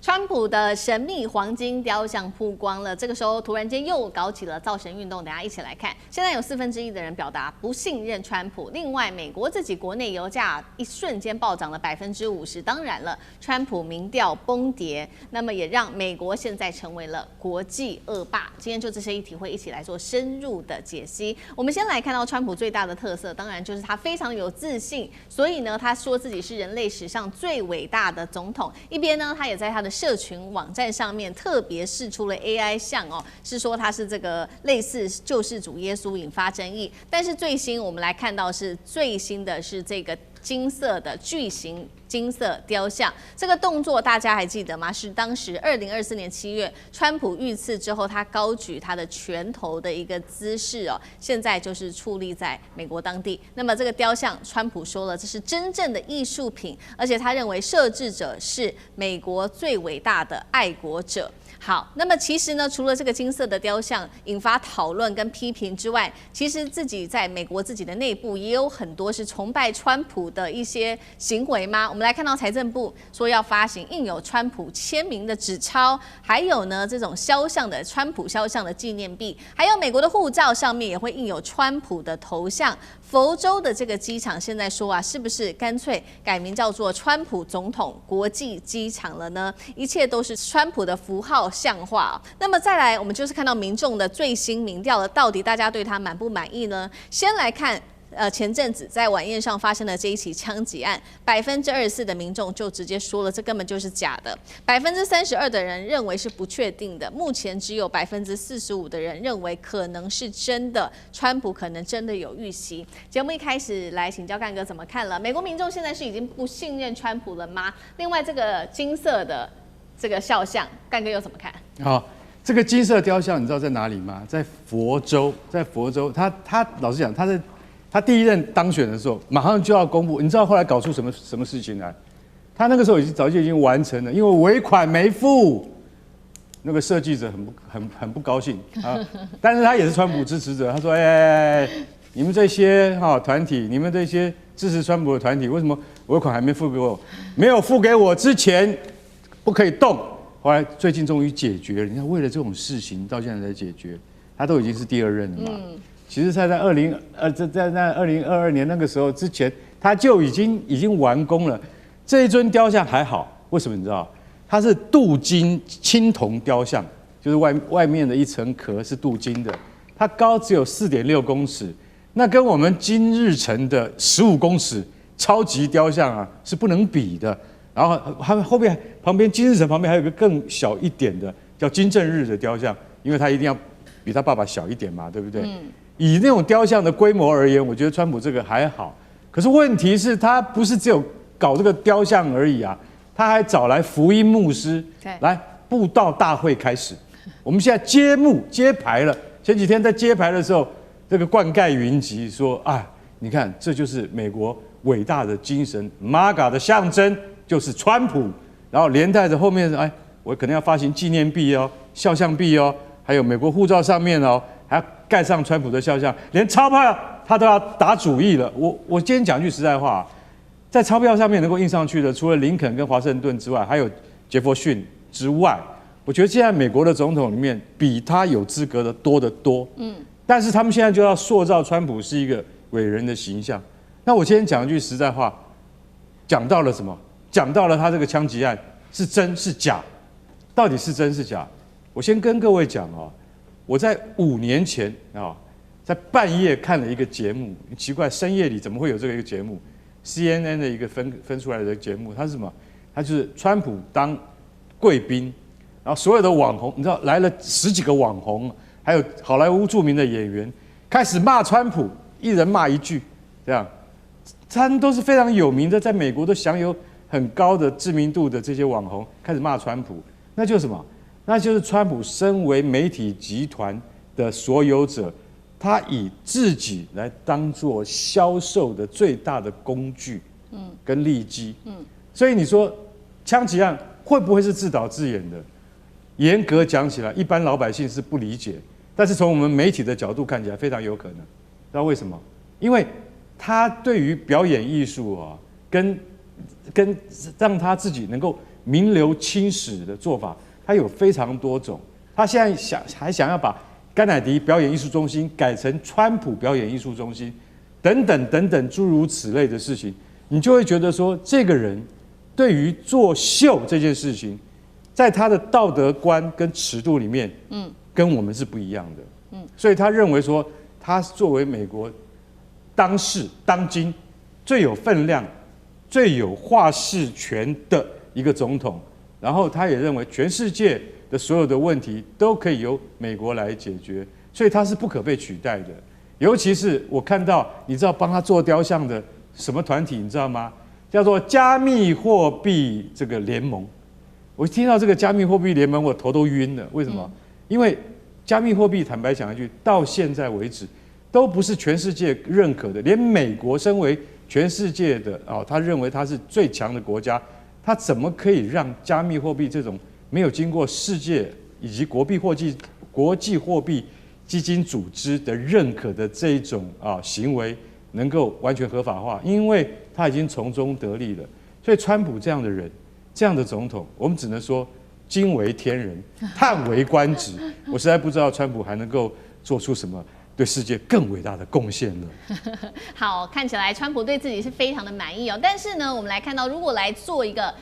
川普的神秘黃金雕像曝光了，這個時候突然間又搞起了造神運動，等一下一起來看。現在有1/4的人表達不信任川普。另外，美國自己國內油價一瞬間暴漲了50%，當然了，川普民調崩跌，那麼也讓美國現在成為了國際惡霸。今天就這些議題會一起來做深入的解析。我們先來看到川普最大的特色，當然就是他非常有自信，所以呢，他說自己是人類史上最偉大的总統。一邊呢，他也在他的社群網站上面特別釋出了 AI 像哦，是說他是這個類似救世主耶穌，引發爭議。但是最新我們來看到是最新的是這個金色的巨型金色雕像，這個動作大家還記得嗎？是當時2024年7月，川普遇刺之後，他高舉他的拳頭的一個姿勢哦。現在就是矗立在美國當地。那麼這個雕像，川普說了，這是真正的藝術品，而且他認為設置者是美國最偉大的愛國者。好，那麼其實呢，除了這個金色的雕像引發討論跟批評之外，其實自己在美國自己的內部也有很多是崇拜川普的一些行為嗎？我們來看到財政部說要發行印有川普簽名的紙鈔，還有呢這種肖像的川普肖像的紀念幣，還有美國的護照上面也會印有川普的頭像。佛州的這個機場現在說啊，是不是乾脆改名叫做川普總統國際機場了呢？一切都是川普的符號像化。那麼再來，我們就是看到民眾的最新民調了，到底大家對他滿不滿意呢？先來看。前陣子在晚宴上發生的這一起槍擊案，24%的民眾就直接說了，這根本就是假的。32%的人認為是不確定的，目前只有45%的人認為可能是真的，川普可能真的有遇襲。節目一開始來請教幹哥怎麼看了？美國民眾現在是已經不信任川普了嗎？另外，這個金色的這個肖像，幹哥又怎麼看？好，這個金色雕像你知道在哪裡嗎？在佛州，他老實講，他第一任當選的時候，馬上就要公布。你知道後來搞出什麼事情來？他那個時候早就已經完成了，因為尾款沒付，那個設計者很不高興啊。但是他也是川普支持者，他說：“你們這些團體，你們這些支持川普的團體，為什麼尾款還沒付給我？沒有付給我之前不可以動。”後來最近終於解決了。你看，為了這種事情到現在才解決，他都已經是第二任了嘛。其實在2022年那個時候之前，他就已經完工了。這一尊雕像還好，為什麼你知道？它是鍍金青銅雕像，就是外面的一層殼是鍍金的，它高只有4.6公尺，那跟我們金日成的15公尺超級雕像啊是不能比的。然後他們旁邊金日成旁邊還有一個更小一點的叫金正日的雕像，因為他一定要比他爸爸小一點嘛，對不對？以那種雕像的規模而言，我覺得川普這個還好。可是問題是，他不是只有搞這個雕像而已啊，他還找來福音牧師來布道大會開始。我們現在揭牌了。前幾天在揭牌的時候，這個灌溉雲集說：“啊，你看，這就是美國偉大的精神 ，MAGA 的象徵就是川普。”然後連帶着後面，我可能要發行紀念幣哦、肖像幣哦，還有美國護照上面哦，還要蓋上川普的肖像，連鈔票他都要打主意了。我今天講句實在話，在鈔票上面能夠印上去的，除了林肯跟華盛頓之外，還有傑弗遜之外，我覺得現在美國的總統裡面比他有資格的多得多。但是他們現在就要塑造川普是一個偉人的形象。那我今天講一句實在話，講到了什麼？講到了他這個槍擊案是真是假，到底是真是假？我先跟各位講哦。我在5年前在半夜看了一個節目，奇怪，深夜裡怎麼會有這個一個節目 ？CNN 的一個分出來的節目，它是什麼？它就是川普當貴賓，然後所有的網紅，你知道來了10幾個網紅，還有好萊塢著名的演員，開始罵川普，一人罵一句，這樣，他們都是非常有名的，在美國都享有很高的知名度的這些網紅，開始罵川普，那就是什麼？那就是川普身為媒體集團的所有者，他以自己來當作銷售的最大的工具，跟利基，所以你說槍擊案會不會是自導自演的？嚴格講起來，一般老百姓是不理解，但是從我們媒體的角度看起來非常有可能。知道為什麼？因為他對於表演藝術啊，跟讓他自己能夠名留青史的做法，他有非常多種。他現在還想要把甘乃迪表演藝術中心改成川普表演藝術中心，等等諸如此類的事情，你就會覺得說，這個人對於作秀這件事情，在他的道德觀跟尺度裡面，跟我們是不一樣的。所以他認為說，他作為美國當今最有分量、最有話事權的一個總統，然後他也認為全世界的所有的問題都可以由美國來解決，所以他是不可被取代的。尤其是我看到，你知道幫他做雕像的什麼團體，你知道嗎？叫做加密貨幣這個聯盟。我一聽到這個加密貨幣聯盟，我頭都暈了。為什麼？因為加密貨幣，坦白講一句，到現在為止都不是全世界認可的，連美國身為全世界的他認為他是最強的國家，他怎麼可以讓加密貨幣這種沒有經過世界以及國際貨幣基金組織的認可的這一種行為能夠完全合法化？因為他已經從中得利了。所以川普這樣的人，這樣的總統，我們只能說驚為天人，嘆為觀止。我實在不知道川普還能夠做出什麼對世界更偉大的貢獻了。好，看起來川普对自己是非常的滿意哦。但是呢，我们來看到，如果來做一個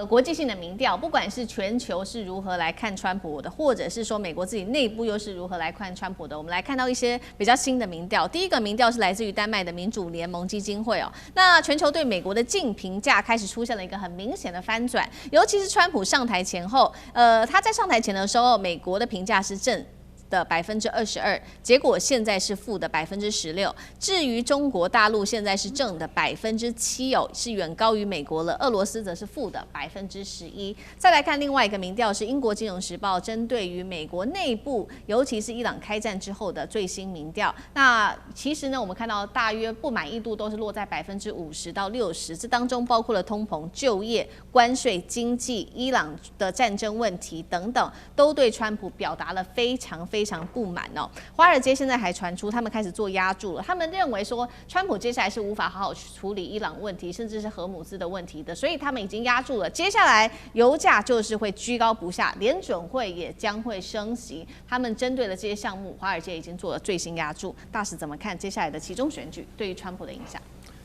國際性的民調，不管是全球是如何來看川普的，或者是說美國自己內部又是如何來看川普的，我們來看到一些比較新的民調。第一個民調是來自於丹麥的民主聯盟基金會哦。那全球對美國的淨評價開始出現了一個很明顯的翻轉，尤其是川普上台前後，他在上台前的時候，美國的評價是正的22%，結果現在是負的16%。至於中國大陸現在是正的7%哦，是遠高於美國了。俄羅斯則是負的11%。再來看另外一個民調，是英國金融時報針對於美國內部，尤其是伊朗開戰之後的最新民調。那其實呢，我們看到大約不滿意度都是落在50%到60%，這當中包括了通膨、就業、關稅、經濟、伊朗的戰爭問題等等，都對川普表達了非常不滿哦。華爾街現在還傳出他們開始做押注了，他們認為說川普接下來是無法好好處理伊朗問題，甚至是荷姆斯的問題的，所以他們已經押注了。接下來油價就是會居高不下，聯準會也將會升息。他們針對的這些項目，華爾街已經做了最新押注。大使怎麼看接下來的期中選舉對於川普的影響？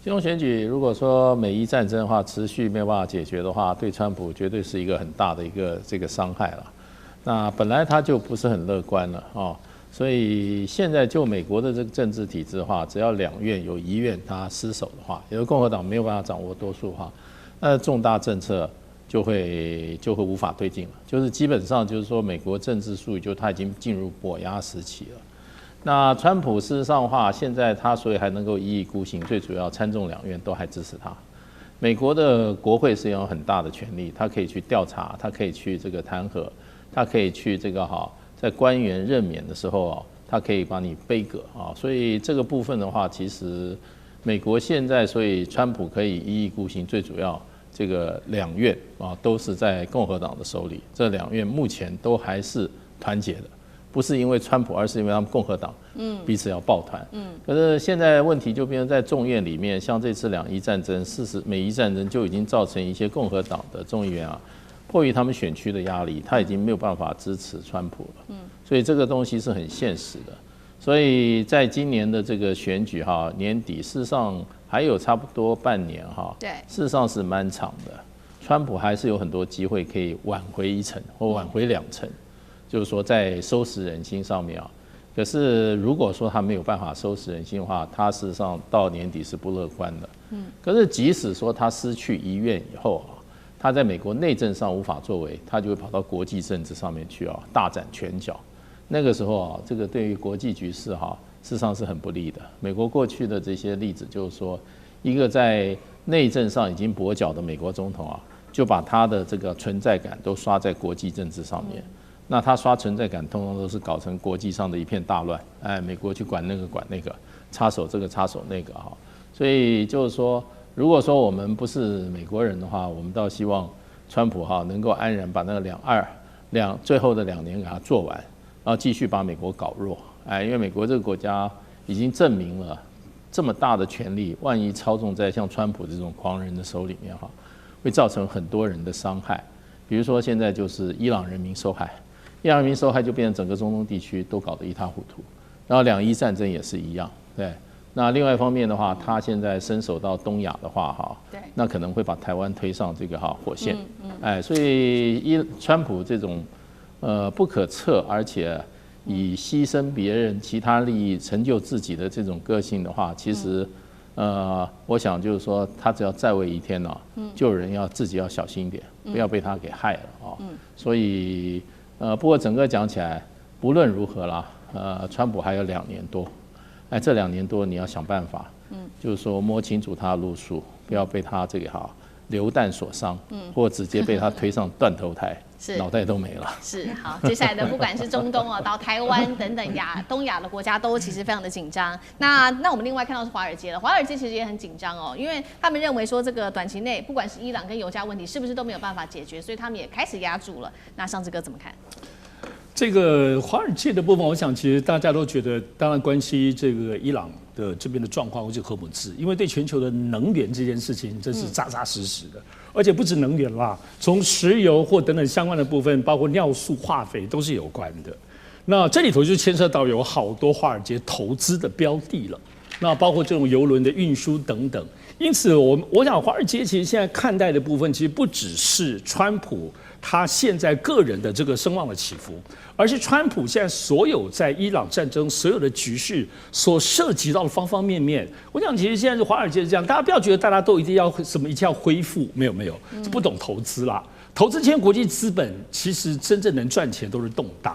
期中選舉如果說美伊戰爭的話持續沒有辦法解決的話，對川普絕對是一個很大的一個這個傷害了。那本來他就不是很樂觀了哦，所以現在就美國的這個政治體制的話，只要兩院有一院他失守的話，也就是共和黨沒有辦法掌握多數的話，那重大政策就會無法推進了。就是基本上就是說，美國政治術語就他已經進入跛鴨時期了。那川普事實上的話，現在他所以還能夠一意孤行，最主要參眾兩院都還支持他。美國的國會是有很大的權力，他可以去調查，他可以去這個彈劾。他可以去這個在官員任免的時候他可以把你杯葛所以這個部分的話，其實美國現在所以川普可以一意孤行，最主要這個兩院都是在共和黨的手裡，這兩院目前都還是團結的，不是因為川普，而是因為他們共和黨彼此要抱團。可是現在問題就變成在眾院裡面，像這次兩伊戰爭、美伊戰爭就已經造成一些共和黨的眾議員迫於他們選區的壓力，他已經沒有辦法支持川普了。所以這個東西是很現實的。所以在今年的這個選舉年底，事實上還有差不多半年對，事實上是蠻長的。川普還是有很多機會可以挽回一層或挽回兩層，就是說在收拾人心上面可是如果說他沒有辦法收拾人心的話，他事實上到年底是不樂觀的。可是即使說他失去一院以後他在美國內政上無法作為，他就會跑到國際政治上面去大展拳腳。那個時候這個對於國際局勢事實上是很不利的。美國過去的這些例子就是說，一個在內政上已經跛腳的美國總統就把他的這個存在感都刷在國際政治上面。那他刷存在感，通通都是搞成國際上的一片大亂。美國去管那個管那個，插手這個插手那個所以就是說，如果說我們不是美國人的話，我們倒希望川普能夠安然把那個最後的2年給他做完，然後繼續把美國搞弱。因為美國這個國家已經證明了這麼大的權力，萬一操縱在像川普這種狂人的手裡面會造成很多人的傷害。比如說現在就是伊朗人民受害，伊朗人民受害就变成整個中東地區都搞得一塌糊塗，然後兩伊戰爭也是一樣，對。那另外一方面的話，他現在伸手到東亞的話，哈，那可能會把台灣推上這個火線，哎，所以川普這種不可測，而且以犧牲別人其他利益成就自己的這種個性的話，其實我想就是說，他只要在位一天呢，就有人要自己要小心一點，不要被他給害了啊。所以不過整個講起來，不論如何啦，川普還有2年多。哎，這2年多你要想辦法，就是說摸清楚他的路數，不要被他這個流彈所傷，或直接被他推上斷頭台，腦袋都沒了。是好，接下來的不管是中東哦，到台灣等等東亞的國家都其實非常的緊張。那我們另外看到是華爾街了，華爾街其實也很緊張哦，因為他們認為說這個短期內不管是伊朗跟油價問題是不是都沒有辦法解決，所以他們也開始壓住了。那上次哥怎麼看？這個華爾街的部分，我想其實大家都覺得，當然關係這個伊朗的這邊的狀況，或者荷姆茲，因為對全球的能源這件事情，這是扎扎實實的，而且不止能源啦，從石油或等等相關的部分，包括尿素、化肥都是有關的。那這裡頭就牽涉到有好多華爾街投資的標的了，那包括這種郵輪的運輸等等。因此我想華爾街其實現在看待的部分，其實不只是川普他現在個人的這個聲望的起伏，而是川普現在所有在伊朗戰爭所有的局勢所涉及到的方方面面。我想其實現在是華爾街是這樣，大家不要覺得大家都一定要什麼一定要恢復，沒有，這不懂投資啦。投資簽國際資本其實真正能賺錢都是動盪。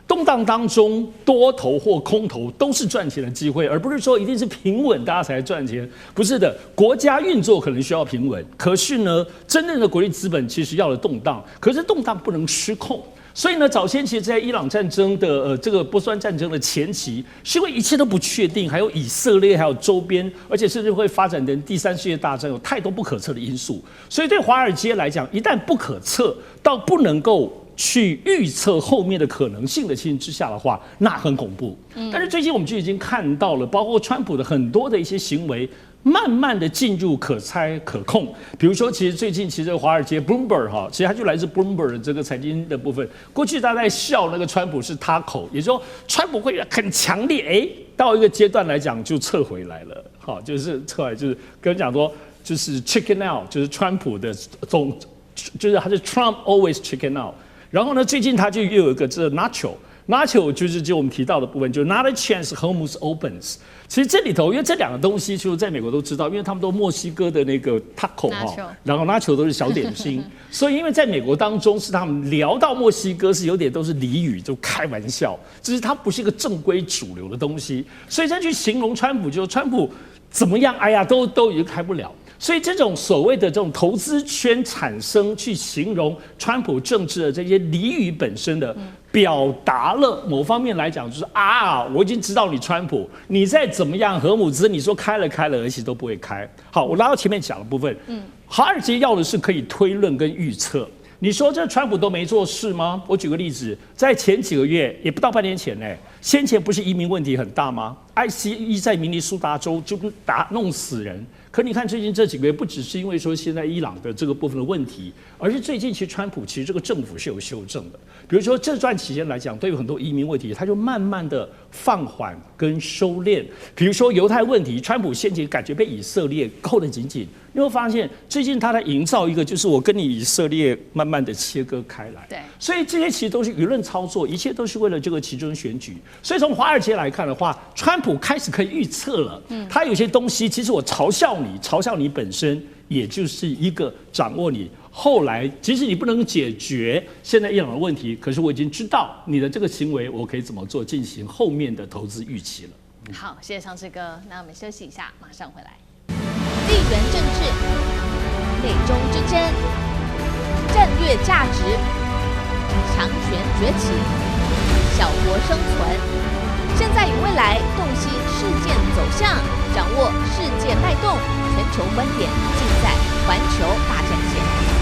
動盪當中，多頭或空頭都是賺錢的機會，而不是說一定是平穩大家才賺錢。不是的，國家運作可能需要平穩，可是呢，真正的國際資本其實要的動盪，可是動盪不能失控。所以呢，早先其實，在伊朗戰爭的這個波斯灣戰爭的前期，是因為一切都不確定，還有以色列，還有周邊，而且甚至會發展成第3世界大戰，有太多不可測的因素。所以對華爾街來講，一旦不可測到不能夠去預測後面的可能性的情形之下的話，那很恐怖。但是最近我们就已經看到了，包括川普的很多的一些行為，慢慢的進入可猜可控。比如說，其實最近其實華爾街 Bloomberg 哈，其實它就來自 Bloomberg 的這個財經的部分。過去大家在笑那個川普是他口，也就是說川普會很強烈，到一個階段來講就撤回來了。好，就是撤回來，就是跟人講說，就是 chicken out， 就是川普的就是他是 Trump always chicken out。然後呢，最近他就又有一個這 Nacho 就是我們提到的部分，就是 Not a chance Hormuz opens。其實這裡頭，因為這兩個東西，其實在美國都知道，因為他們都墨西哥的那個 taco 哈，然後 Nacho 都是小點心，所以因為在美國當中是他們聊到墨西哥是有點都是俚語，就開玩笑，就是它不是一個正規主流的東西，所以再去形容川普，就是川普怎麼樣，哎呀，都已經開不了。所以這種所謂的這種投資圈產生去形容川普政治的這些俚語本身的表達了某方面來講，就是我已經知道你川普，你再怎麼樣荷姆茲，你說開了，而且都不會開。好，我拉到前面講的部分，華爾街要的是可以推論跟預測。你說這川普都沒做事嗎？我舉個例子，在前幾個月，也不到半年前呢，先前不是移民問題很大嗎？ICE 在明尼蘇達州就弄死人。可你看最近這幾個月，不只是因為說現在伊朗的這個部分的問題，而是最近其實川普其實這個政府是有修正的。比如說這段期間來講，對於很多移民問題，他就慢慢的放緩跟收斂。比如說猶太問題，川普先前感覺被以色列扣得緊緊，你會發現最近他在營造一個，就是我跟你以色列慢慢的切割開來。對，所以這些其實都是輿論操作，一切都是為了這個期中選舉。所以從華爾街來看的話，川普開始可以預測了。他有些東西，其實我嘲笑你本身，也就是一個掌握你後來，即使你不能解決現在伊朗的問題，可是我已經知道你的這個行為，我可以怎麼做，進行後面的投資預期了。好，謝謝上次哥，那我們休息一下，馬上回來。地緣政治、美中之爭、戰略價值、強權崛起、小國生存。現在與未來，洞悉事件走向，掌握世界脈動，全球觀點，盡在環球大戰線。